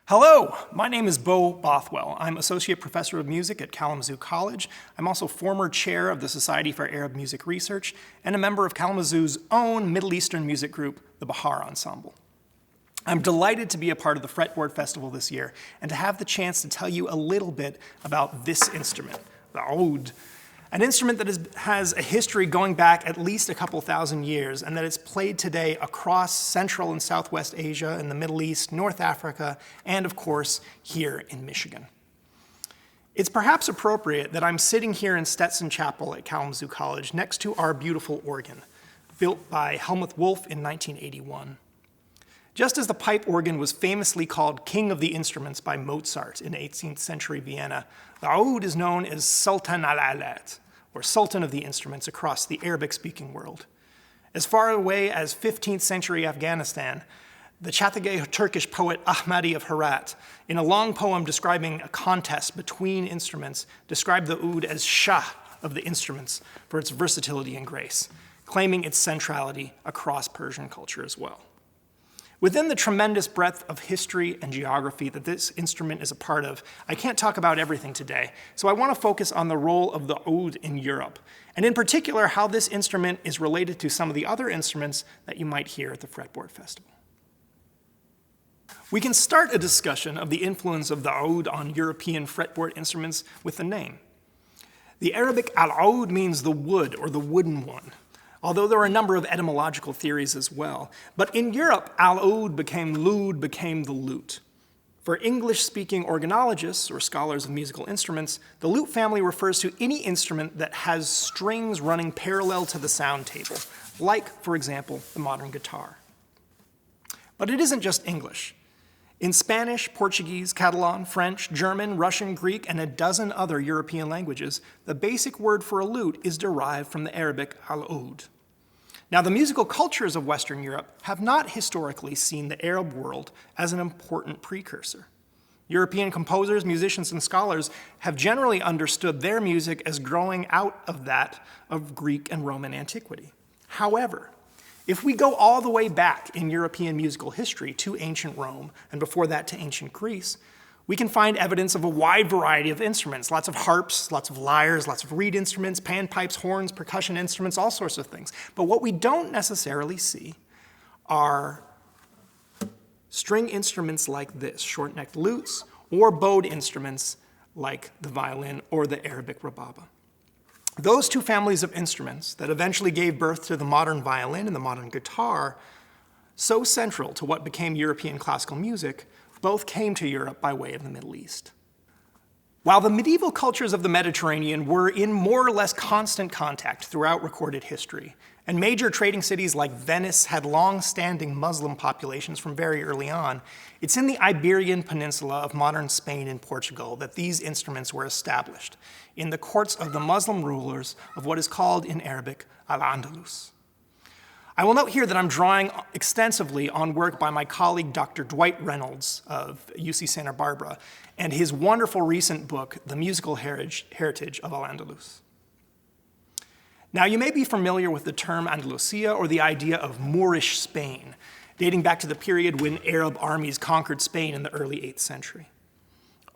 Hello, my name is Beau Bothwell. I'm Associate Professor of Music at Kalamazoo College. I'm also former chair of the Society for Arab Music Research and a member of Kalamazoo's own Middle Eastern music group, the Bahar Ensemble. I'm delighted to be a part of the Fretboard Festival this year and to have the chance to tell you a little bit about this instrument, the oud. An instrument that has a history going back at least a couple thousand years and that is played today across Central and Southwest Asia and the Middle East, North Africa, and of course, here in Michigan. It's perhaps appropriate that I'm sitting here in Stetson Chapel at Kalamazoo College next to our beautiful organ, built by Helmuth Wolff in 1981. Just as the pipe organ was famously called King of the Instruments by Mozart in 18th century Vienna, the oud is known as Sultan al-Alat, or Sultan of the Instruments across the Arabic-speaking world. As far away as 15th century Afghanistan, the Çatalca Turkish poet Ahmadi of Herat, in a long poem describing a contest between instruments, described the oud as Shah of the instruments for its versatility and grace, claiming its centrality across Persian culture as well. Within the tremendous breadth of history and geography that this instrument is a part of, I can't talk about everything today, so I want to focus on the role of the oud in Europe, and in particular how this instrument is related to some of the other instruments that you might hear at the Fretboard Festival. We can start a discussion of the influence of the oud on European fretboard instruments with the name. The Arabic al-oud means the wood or the wooden one, although there are a number of etymological theories as well. But in Europe, al-oud became the lute. For English-speaking organologists, or scholars of musical instruments, the lute family refers to any instrument that has strings running parallel to the sound table, like, for example, the modern guitar. But it isn't just English. In Spanish, Portuguese, Catalan, French, German, Russian, Greek, and a dozen other European languages, the basic word for a lute is derived from the Arabic al-oud. Now, the musical cultures of Western Europe have not historically seen the Arab world as an important precursor. European composers, musicians, and scholars have generally understood their music as growing out of that of Greek and Roman antiquity. However, if we go all the way back in European musical history to ancient Rome, and before that to ancient Greece, we can find evidence of a wide variety of instruments, lots of harps, lots of lyres, lots of reed instruments, panpipes, horns, percussion instruments, all sorts of things. But what we don't necessarily see are string instruments like this, short-necked lutes, or bowed instruments like the violin or the Arabic rababa. Those two families of instruments that eventually gave birth to the modern violin and the modern guitar, so central to what became European classical music, both came to Europe by way of the Middle East. While the medieval cultures of the Mediterranean were in more or less constant contact throughout recorded history, and major trading cities like Venice had long-standing Muslim populations from very early on, it's in the Iberian Peninsula of modern Spain and Portugal that these instruments were established, in the courts of the Muslim rulers of what is called in Arabic Al-Andalus. I will note here that I'm drawing extensively on work by my colleague Dr. Dwight Reynolds of UC Santa Barbara and his wonderful recent book, The Musical Heritage of Al-Andalus. Now, you may be familiar with the term Andalusia or the idea of Moorish Spain, dating back to the period when Arab armies conquered Spain in the early 8th century.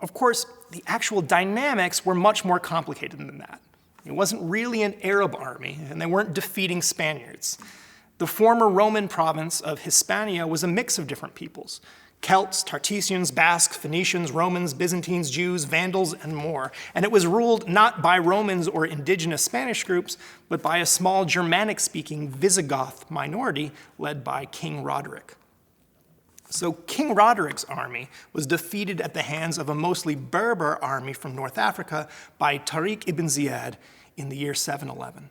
Of course, the actual dynamics were much more complicated than that. It wasn't really an Arab army, and they weren't defeating Spaniards. The former Roman province of Hispania was a mix of different peoples: Celts, Tartessians, Basques, Phoenicians, Romans, Byzantines, Jews, Vandals, and more. And it was ruled not by Romans or indigenous Spanish groups, but by a small Germanic-speaking Visigoth minority led by King Roderick. So King Roderick's army was defeated at the hands of a mostly Berber army from North Africa by Tariq ibn Ziyad in the year 711.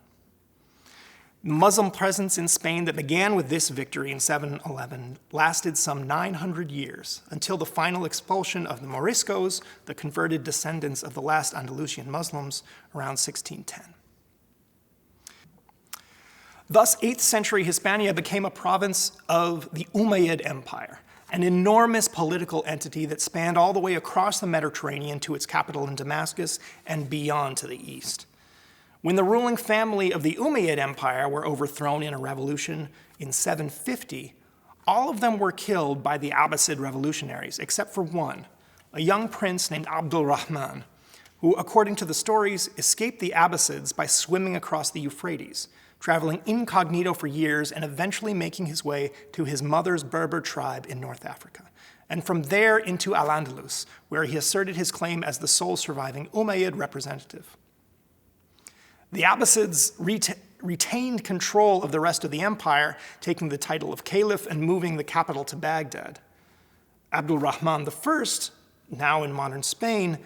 Muslim presence in Spain that began with this victory in 711 lasted some 900 years, until the final expulsion of the Moriscos, the converted descendants of the last Andalusian Muslims, around 1610. Thus, 8th century Hispania became a province of the Umayyad Empire, an enormous political entity that spanned all the way across the Mediterranean to its capital in Damascus and beyond to the east. When the ruling family of the Umayyad Empire were overthrown in a revolution in 750, all of them were killed by the Abbasid revolutionaries, except for one, a young prince named Abdul Rahman, who, according to the stories, escaped the Abbasids by swimming across the Euphrates, traveling incognito for years and eventually making his way to his mother's Berber tribe in North Africa, and from there into Al-Andalus, where he asserted his claim as the sole surviving Umayyad representative. The Abbasids retained control of the rest of the empire, taking the title of caliph and moving the capital to Baghdad. Abdul Rahman I, now in modern Spain,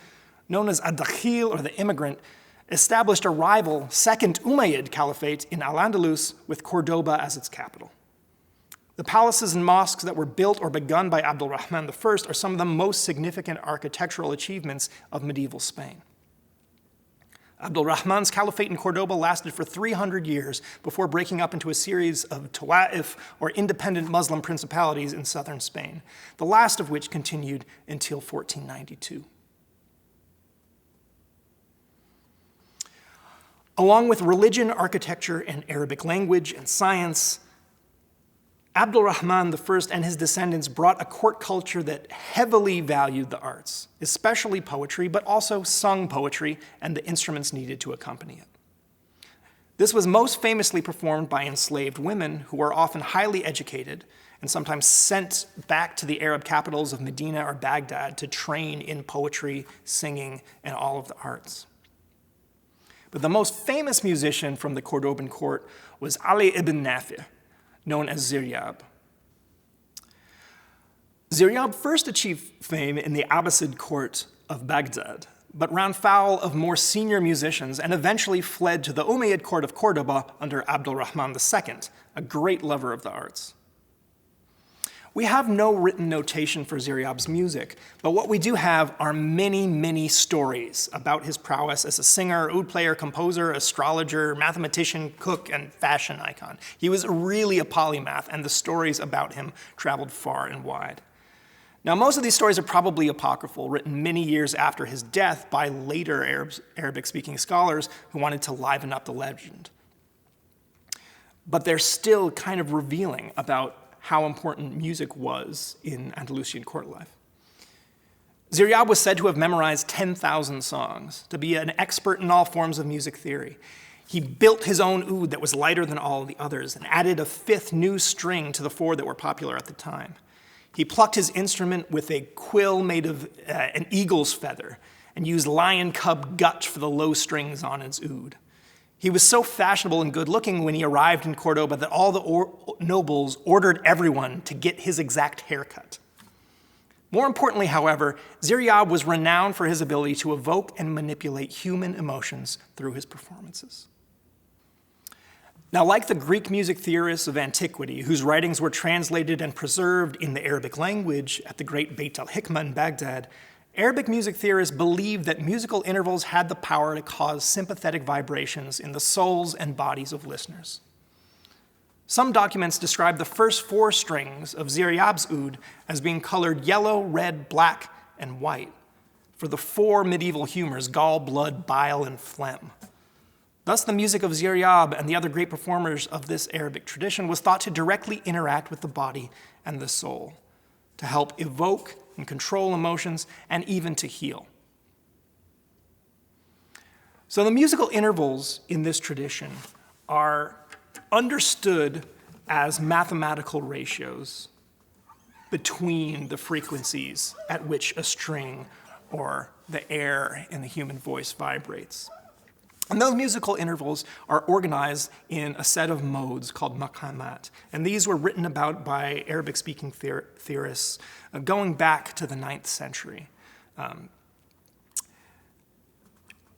known as Ad-Dakhil, or the immigrant, established a rival second Umayyad caliphate in Al-Andalus with Cordoba as its capital. The palaces and mosques that were built or begun by Abdul Rahman I are some of the most significant architectural achievements of medieval Spain. Abdul Rahman's caliphate in Cordoba lasted for 300 years before breaking up into a series of tawa'if, or independent Muslim principalities in southern Spain, the last of which continued until 1492. Along with religion, architecture, and Arabic language and science, Abdul Rahman I and his descendants brought a court culture that heavily valued the arts, especially poetry, but also sung poetry and the instruments needed to accompany it. This was most famously performed by enslaved women who were often highly educated and sometimes sent back to the Arab capitals of Medina or Baghdad to train in poetry, singing, and all of the arts. But the most famous musician from the Cordoban court was Ali ibn Nafi', known as Ziryab. Ziryab first achieved fame in the Abbasid court of Baghdad, but ran foul of more senior musicians and eventually fled to the Umayyad court of Cordoba under Abdul Rahman II, a great lover of the arts. We have no written notation for Ziryab's music, but what we do have are many, many stories about his prowess as a singer, oud player, composer, astrologer, mathematician, cook, and fashion icon. He was really a polymath, and the stories about him traveled far and wide. Now, most of these stories are probably apocryphal, written many years after his death by later Arabic-speaking scholars who wanted to liven up the legend. But they're still kind of revealing about how important music was in Andalusian court life. Ziryab was said to have memorized 10,000 songs, to be an expert in all forms of music theory. He built his own oud that was lighter than all the others and added a fifth new string to the four that were popular at the time. He plucked his instrument with a quill made of an eagle's feather and used lion cub gut for the low strings on his oud. He was so fashionable and good-looking when he arrived in Cordoba that all the nobles ordered everyone to get his exact haircut. More importantly, however, Ziryab was renowned for his ability to evoke and manipulate human emotions through his performances. Now, like the Greek music theorists of antiquity, whose writings were translated and preserved in the Arabic language at the great Beit al-Hikmah in Baghdad, Arabic music theorists believed that musical intervals had the power to cause sympathetic vibrations in the souls and bodies of listeners. Some documents describe the first four strings of Ziryab's oud as being colored yellow, red, black, and white for the four medieval humors, gall, blood, bile, and phlegm. Thus, the music of Ziryab and the other great performers of this Arabic tradition was thought to directly interact with the body and the soul, to help evoke and control emotions, and even to heal. So the musical intervals in this tradition are understood as mathematical ratios between the frequencies at which a string or the air in the human voice vibrates. And those musical intervals are organized in a set of modes called maqamat. And these were written about by Arabic-speaking theorists going back to the 9th century.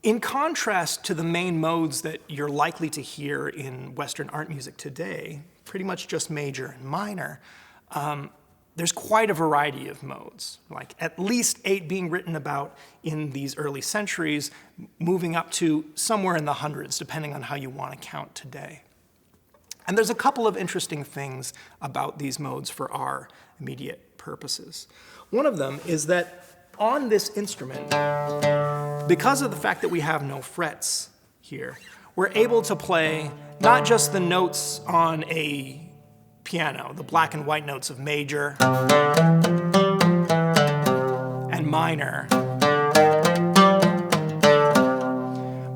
In contrast to the main modes that you're likely to hear in Western art music today, pretty much just major and minor, there's quite a variety of modes, like at least 8 being written about in these early centuries, moving up to somewhere in the hundreds, depending on how you want to count today. And there's a couple of interesting things about these modes for our immediate purposes. One of them is that on this instrument, because of the fact that we have no frets here, we're able to play not just the notes on a piano, the black and white notes of major and minor.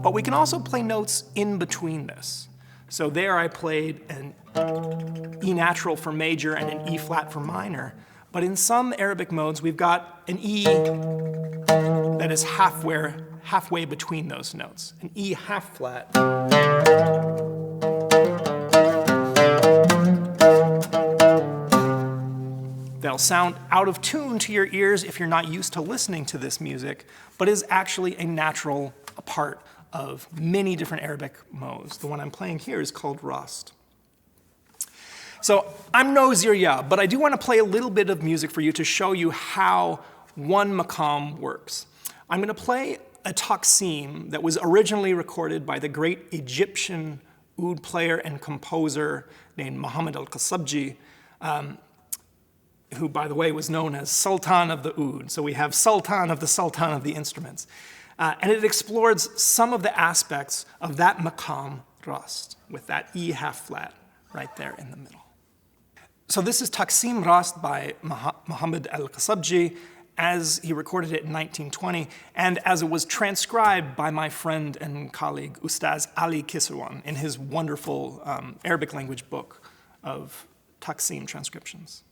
But we can also play notes in between this. So there I played an E natural for major and an E flat for minor. But in some Arabic modes, we've got an E that is halfway between those notes, an E half flat. That'll sound out of tune to your ears if you're not used to listening to this music, but is actually a natural part of many different Arabic modes. The one I'm playing here is called Rast. So I'm no Zirya, but I do want to play a little bit of music for you to show you how one maqam works. I'm going to play a taqsim that was originally recorded by the great Egyptian oud player and composer named Muhammad al-Qasabji, who, by the way, was known as Sultan of the Oud. So we have Sultan of the instruments. And it explores some of the aspects of that maqam Rast, with that E half flat right there in the middle. So this is Taqsim Rast by Muhammad al-Qasabji, as he recorded it in 1920, and as it was transcribed by my friend and colleague, Ustaz Ali Kisirwan, in his wonderful Arabic language book of Taqsim transcriptions.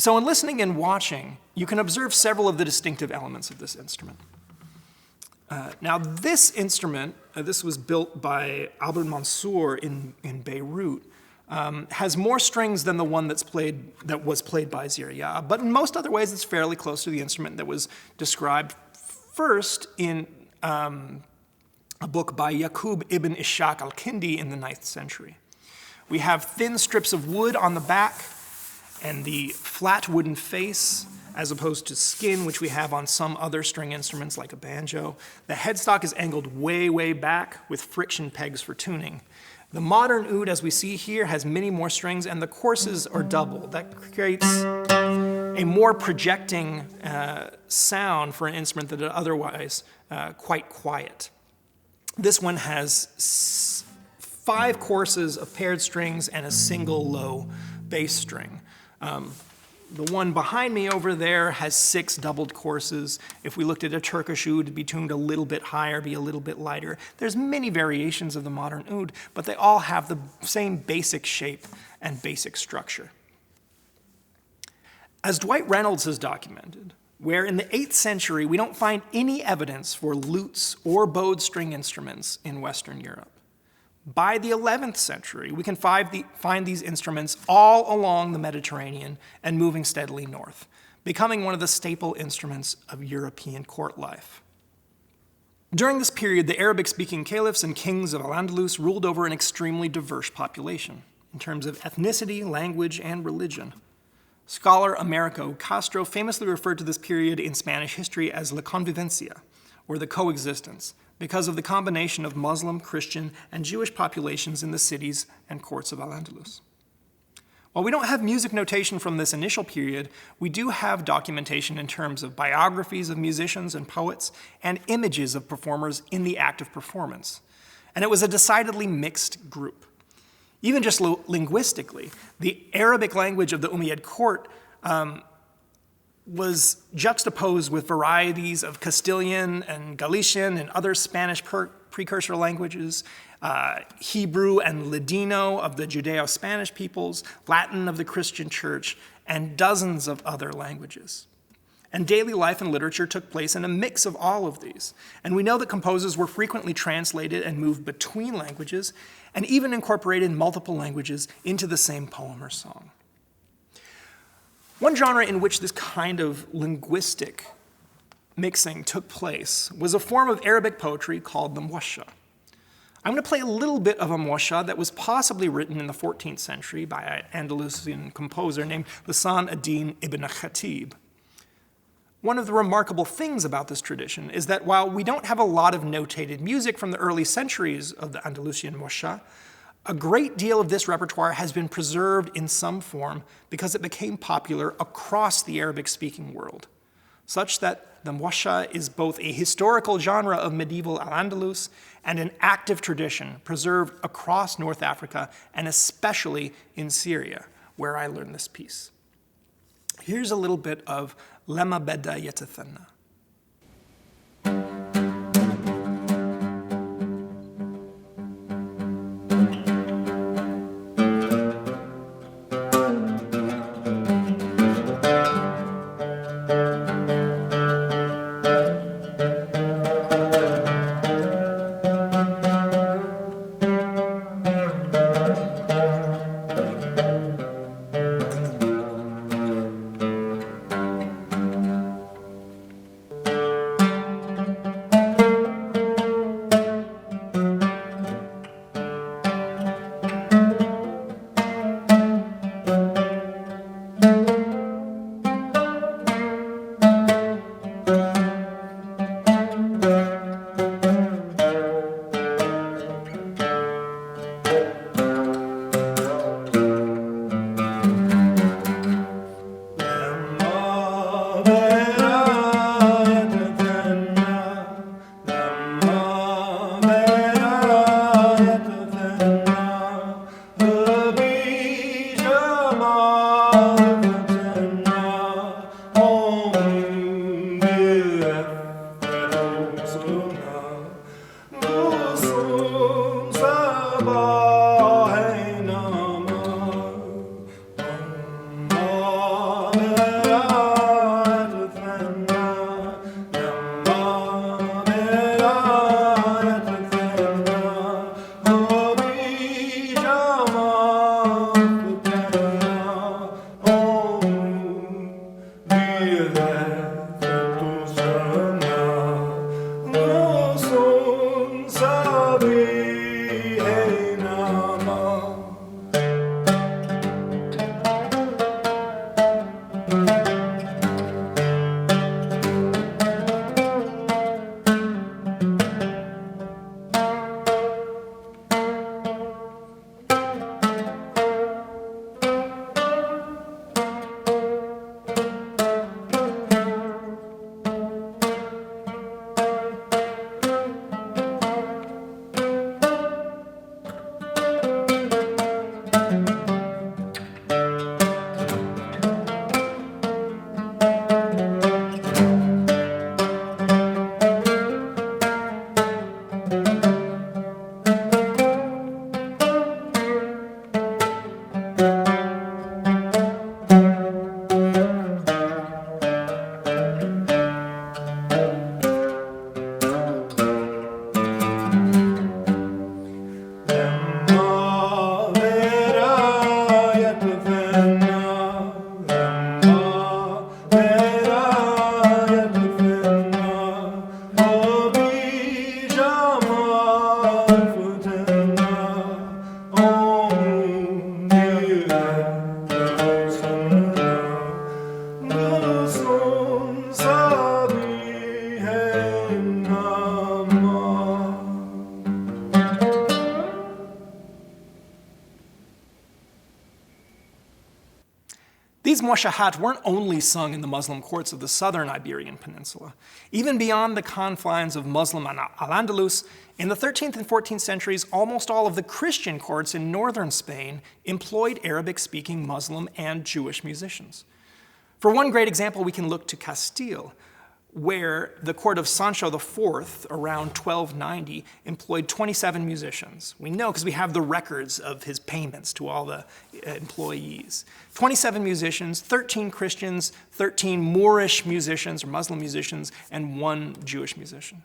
So in listening and watching, you can observe several of the distinctive elements of this instrument. Now this instrument, this was built by Albert Mansour in Beirut, has more strings than the one that was played by Ziria, but in most other ways it's fairly close to the instrument that was described first in a book by Yaqub ibn Ishaq al-Kindi in the 9th century. We have thin strips of wood on the back and the flat wooden face, as opposed to skin, which we have on some other string instruments like a banjo. The headstock is angled way, way back with friction pegs for tuning. The modern oud, as we see here, has many more strings, and the courses are double. That creates a more projecting sound for an instrument that is otherwise quite quiet. This one has 5 courses of paired strings and a single low bass string. The one behind me over there has 6 doubled courses. If we looked at a Turkish oud, it'd be tuned a little bit higher, be a little bit lighter. There's many variations of the modern oud, but they all have the same basic shape and basic structure. As Dwight Reynolds has documented, where in the 8th century we don't find any evidence for lutes or bowed string instruments in Western Europe, by the 11th century, we can find these instruments all along the Mediterranean and moving steadily north, becoming one of the staple instruments of European court life. During this period, the Arabic-speaking caliphs and kings of Al-Andalus ruled over an extremely diverse population in terms of ethnicity, language, and religion. Scholar Americo Castro famously referred to this period in Spanish history as la convivencia, or the coexistence, because of the combination of Muslim, Christian, and Jewish populations in the cities and courts of Al-Andalus. While we don't have music notation from this initial period, we do have documentation in terms of biographies of musicians and poets and images of performers in the act of performance. And it was a decidedly mixed group. Even just linguistically, the Arabic language of the Umayyad court was juxtaposed with varieties of Castilian and Galician and other Spanish precursor languages, Hebrew and Ladino of the Judeo-Spanish peoples, Latin of the Christian church, and dozens of other languages. And daily life and literature took place in a mix of all of these. And we know that composers were frequently translated and moved between languages, and even incorporated multiple languages into the same poem or song. One genre in which this kind of linguistic mixing took place was a form of Arabic poetry called the muwashsha. I'm going to play a little bit of a muwashsha that was possibly written in the 14th century by an Andalusian composer named Lisan ad-Din ibn Khatib. One of the remarkable things about this tradition is that while we don't have a lot of notated music from the early centuries of the Andalusian muwashsha, a great deal of this repertoire has been preserved in some form because it became popular across the Arabic-speaking world, such that the muwashsha is both a historical genre of medieval Al-Andalus and an active tradition preserved across North Africa and especially in Syria, where I learned this piece. Here's a little bit of Lema Beda Yetathanna. These mwashahat weren't only sung in the Muslim courts of the southern Iberian Peninsula. Even beyond the confines of Muslim Al-Andalus, in the 13th and 14th centuries, almost all of the Christian courts in northern Spain employed Arabic-speaking Muslim and Jewish musicians. For one great example, we can look to Castile, where the court of Sancho IV, around 1290, employed 27 musicians. We know because we have the records of his payments to all the employees. 27 musicians, 13 Christians, 13 Moorish musicians or Muslim musicians, and 1 Jewish musician.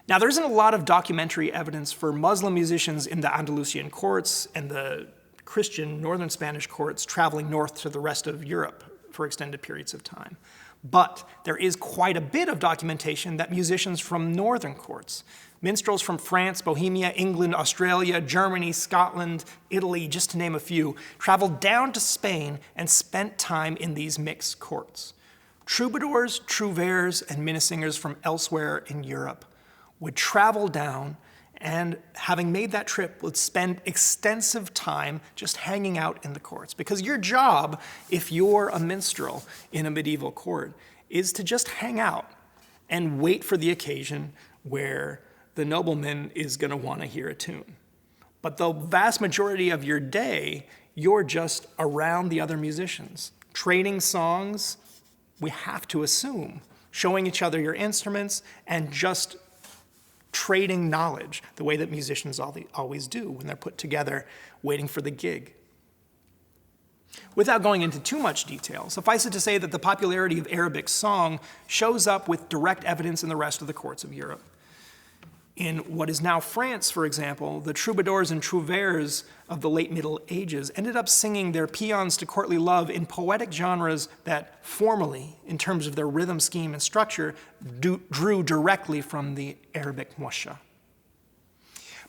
Now, there isn't a lot of documentary evidence for Muslim musicians in the Andalusian courts and the Christian northern Spanish courts traveling north to the rest of Europe for extended periods of time. But there is quite a bit of documentation that musicians from northern courts, minstrels from France, Bohemia, England, Australia, Germany, Scotland, Italy, just to name a few, traveled down to Spain and spent time in these mixed courts. Troubadours, trouvères, and minnesingers from elsewhere in Europe would travel down and, having made that trip, would spend extensive time just hanging out in the courts. Because your job, if you're a minstrel in a medieval court, is to just hang out and wait for the occasion where the nobleman is going to want to hear a tune. But the vast majority of your day, you're just around the other musicians, trading songs, we have to assume, showing each other your instruments, and just trading knowledge, the way that musicians always do when they're put together waiting for the gig. Without going into too much detail, suffice it to say that the popularity of Arabic song shows up with direct evidence in the rest of the courts of Europe. In what is now France, for example, the troubadours and trouvères of the late Middle Ages ended up singing their paeans to courtly love in poetic genres that formally, in terms of their rhythm scheme and structure, drew directly from the Arabic mwasha.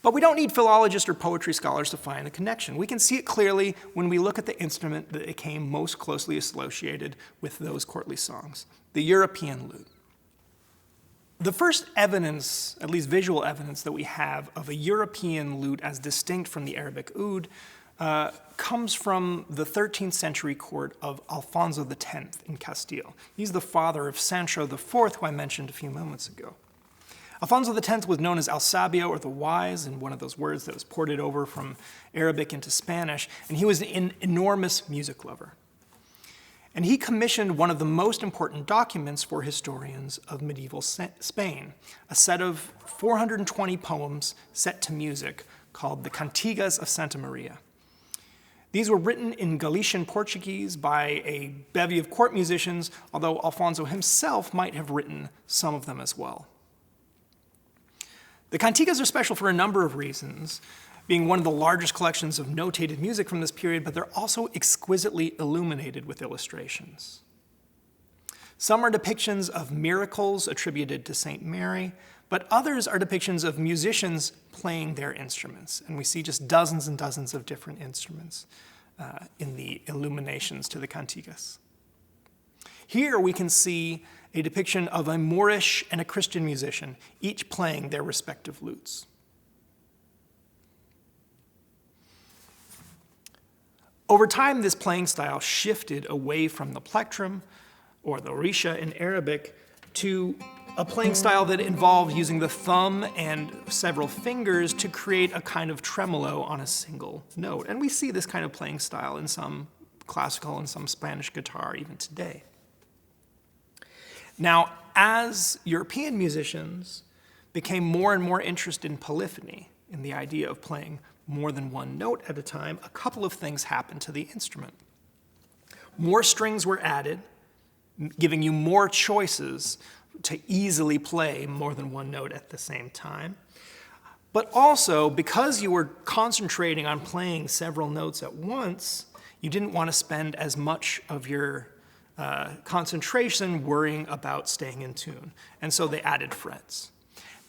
But we don't need philologists or poetry scholars to find the connection. We can see it clearly when we look at the instrument that became most closely associated with those courtly songs, the European lute. The first evidence, at least visual evidence, that we have of a European lute as distinct from the Arabic oud comes from the 13th century court of Alfonso X in Castile. He's the father of Sancho IV, who I mentioned a few moments ago. Alfonso X was known as El Sabio, or the Wise, in one of those words that was ported over from Arabic into Spanish, and he was an enormous music lover. And he commissioned one of the most important documents for historians of medieval Spain, a set of 420 poems set to music called the Cantigas of Santa Maria. These were written in Galician Portuguese by a bevy of court musicians, although Alfonso himself might have written some of them as well. The Cantigas are special for a number of reasons, being one of the largest collections of notated music from this period, but they're also exquisitely illuminated with illustrations. Some are depictions of miracles attributed to Saint Mary, but others are depictions of musicians playing their instruments. And we see just dozens and dozens of different instruments in the illuminations to the cantigas. Here we can see a depiction of a Moorish and a Christian musician, each playing their respective lutes. Over time, this playing style shifted away from the plectrum, or the risha in Arabic, to a playing style that involved using the thumb and several fingers to create a kind of tremolo on a single note. And we see this kind of playing style in some classical and some Spanish guitar even today. Now, as European musicians became more and more interested in polyphony, in the idea of playing more than one note at a time, a couple of things happened to the instrument. More strings were added, giving you more choices to easily play more than one note at the same time. But also, because you were concentrating on playing several notes at once, you didn't want to spend as much of your concentration worrying about staying in tune. And so they added frets.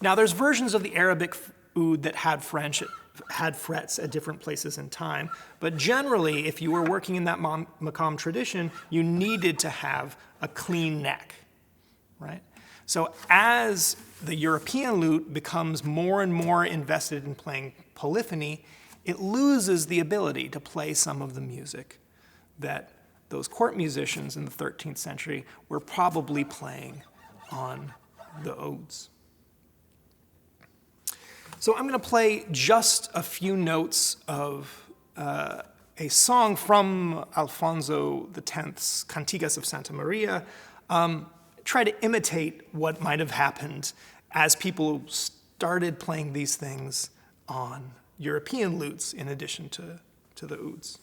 Now, there's versions of the Arabic oud that had frets at different places in time, but generally, if you were working in that maqam tradition, you needed to have a clean neck, right? So as the European lute becomes more and more invested in playing polyphony, it loses the ability to play some of the music that those court musicians in the 13th century were probably playing on the ouds. So I'm going to play just a few notes of a song from Alfonso X's Cantigas of Santa Maria, try to imitate what might have happened as people started playing these things on European lutes in addition to the ouds.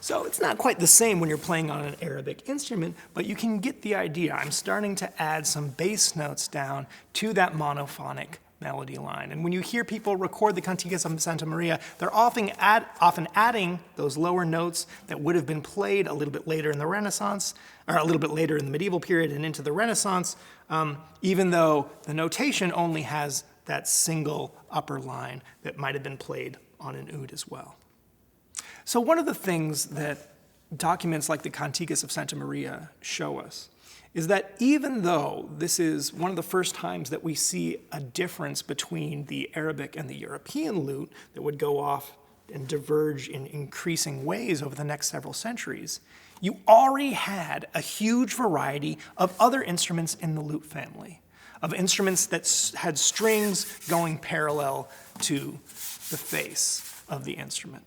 So it's not quite the same when you're playing on an Arabic instrument, but you can get the idea. I'm starting to add some bass notes down to that monophonic melody line. And when you hear people record the Cantigas of Santa Maria, they're often adding those lower notes that would have been played a little bit later in the Renaissance, or a little bit later in the medieval period and into the Renaissance, even though the notation only has that single upper line that might have been played on an oud as well. So one of the things that documents like the Cantigas of Santa Maria show us is that even though this is one of the first times that we see a difference between the Arabic and the European lute that would go off and diverge in increasing ways over the next several centuries, you already had a huge variety of other instruments in the lute family, of instruments that had strings going parallel to the face of the instrument.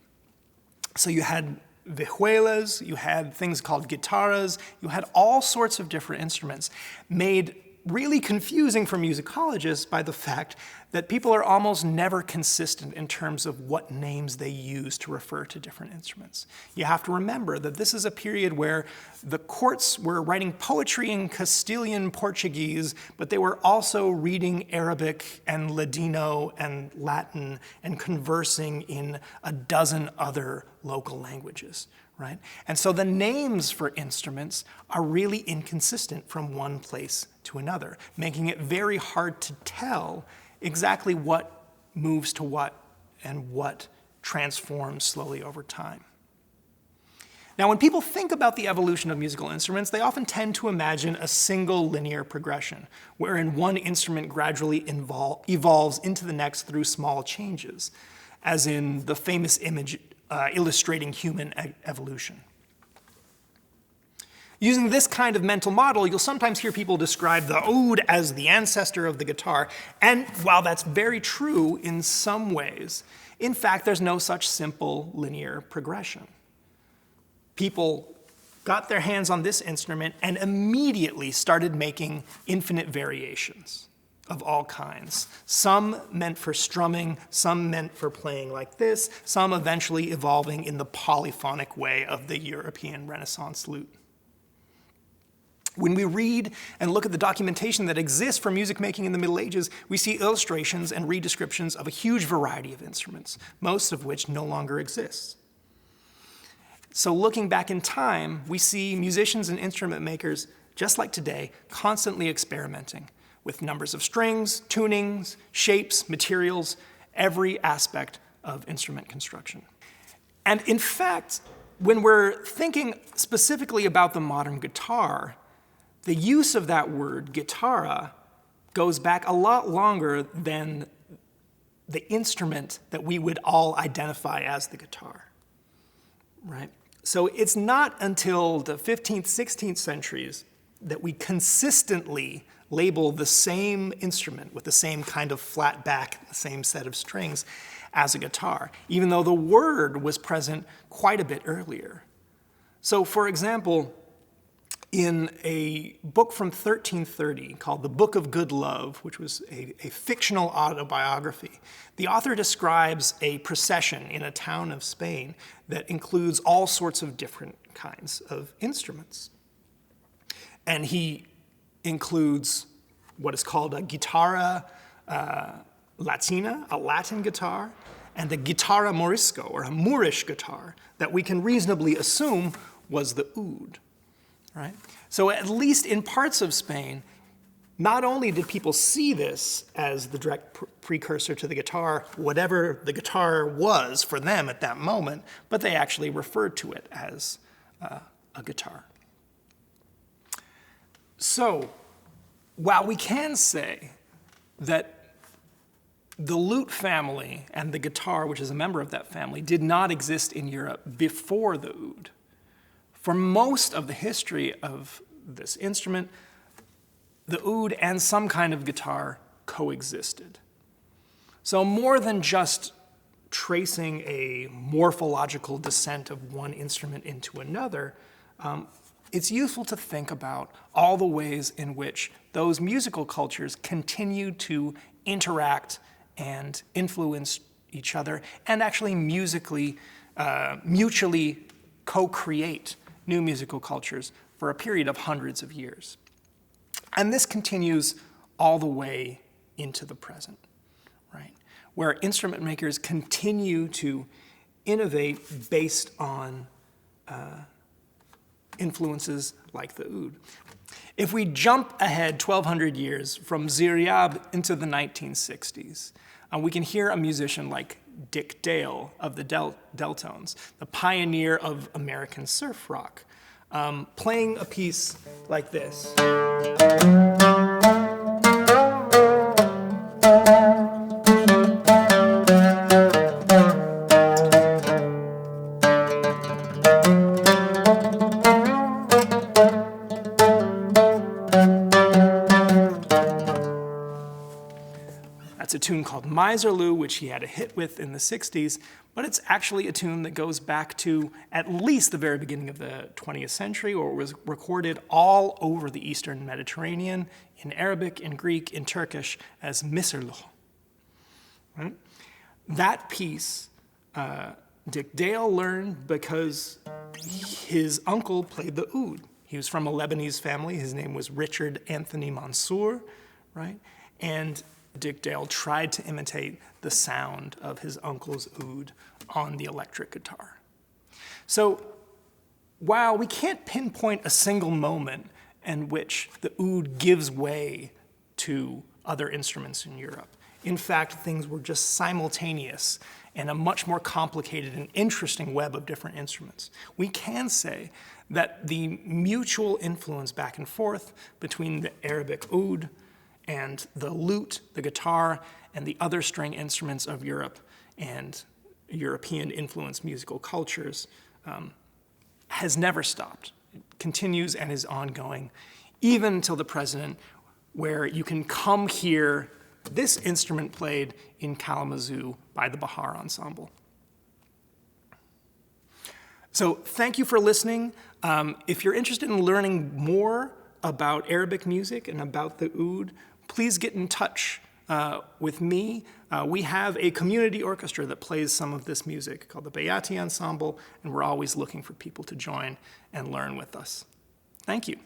So you had vihuelas, you had things called guitarras, you had all sorts of different instruments made really confusing for musicologists by the fact that people are almost never consistent in terms of what names they use to refer to different instruments. You have to remember that this is a period where the courts were writing poetry in Castilian Portuguese, but they were also reading Arabic and Ladino and Latin and conversing in a dozen other local languages, right? And so the names for instruments are really inconsistent from one place to another, making it very hard to tell exactly what moves to what and what transforms slowly over time. Now, when people think about the evolution of musical instruments, they often tend to imagine a single linear progression, wherein one instrument gradually evolves into the next through small changes, as in the famous image illustrating human evolution. Using this kind of mental model, you'll sometimes hear people describe the oud as the ancestor of the guitar. And while that's very true in some ways, in fact, there's no such simple linear progression. People got their hands on this instrument and immediately started making infinite variations of all kinds. Some meant for strumming, some meant for playing like this, some eventually evolving in the polyphonic way of the European Renaissance lute. When we read and look at the documentation that exists for music making in the Middle Ages, we see illustrations and redescriptions of a huge variety of instruments, most of which no longer exist. So looking back in time, we see musicians and instrument makers, just like today, constantly experimenting with numbers of strings, tunings, shapes, materials, every aspect of instrument construction. And in fact, when we're thinking specifically about the modern guitar, the use of that word, guitarra, goes back a lot longer than the instrument that we would all identify as the guitar, right? So it's not until the 15th, 16th centuries that we consistently label the same instrument with the same kind of flat back, the same set of strings as a guitar, even though the word was present quite a bit earlier. So for example, in a book from 1330 called The Book of Good Love, which was a fictional autobiography, the author describes a procession in a town of Spain that includes all sorts of different kinds of instruments. And he includes what is called a guitarra latina, a Latin guitar, and a guitarra morisco, or a Moorish guitar, that we can reasonably assume was the oud. Right? So at least in parts of Spain, not only did people see this as the direct precursor to the guitar, whatever the guitar was for them at that moment, but they actually referred to it as a guitar. So while we can say that the lute family and the guitar, which is a member of that family, did not exist in Europe before the oud, for most of the history of this instrument, the oud and some kind of guitar coexisted. So more than just tracing a morphological descent of one instrument into another, it's useful to think about all the ways in which those musical cultures continue to interact and influence each other and actually musically, mutually co-create new musical cultures for a period of hundreds of years. And this continues all the way into the present, right? Where instrument makers continue to innovate based on influences like the oud. If we jump ahead 1,200 years from Ziryab into the 1960s, we can hear a musician like Dick Dale of the Deltones, the pioneer of American surf rock, playing a piece like this. That's a tune called Miserlou, which he had a hit with in the 60s, but it's actually a tune that goes back to at least the very beginning of the 20th century, or it was recorded all over the Eastern Mediterranean, in Arabic, in Greek, in Turkish, as Miserlou. Right? That piece, Dick Dale learned because his uncle played the oud. He was from a Lebanese family. His name was Richard Anthony Mansour, right? And Dick Dale tried to imitate the sound of his uncle's oud on the electric guitar. So while we can't pinpoint a single moment in which the oud gives way to other instruments in Europe, in fact, things were just simultaneous and a much more complicated and interesting web of different instruments. We can say that the mutual influence back and forth between the Arabic oud and the lute, the guitar, and the other string instruments of Europe and European-influenced musical cultures has never stopped. It continues and is ongoing, even until the present, where you can come hear this instrument played in Kalamazoo by the Bahar Ensemble. So thank you for listening. If you're interested in learning more about Arabic music and about the oud, please get in touch with me. We have a community orchestra that plays some of this music called the Bayati Ensemble, and we're always looking for people to join and learn with us. Thank you.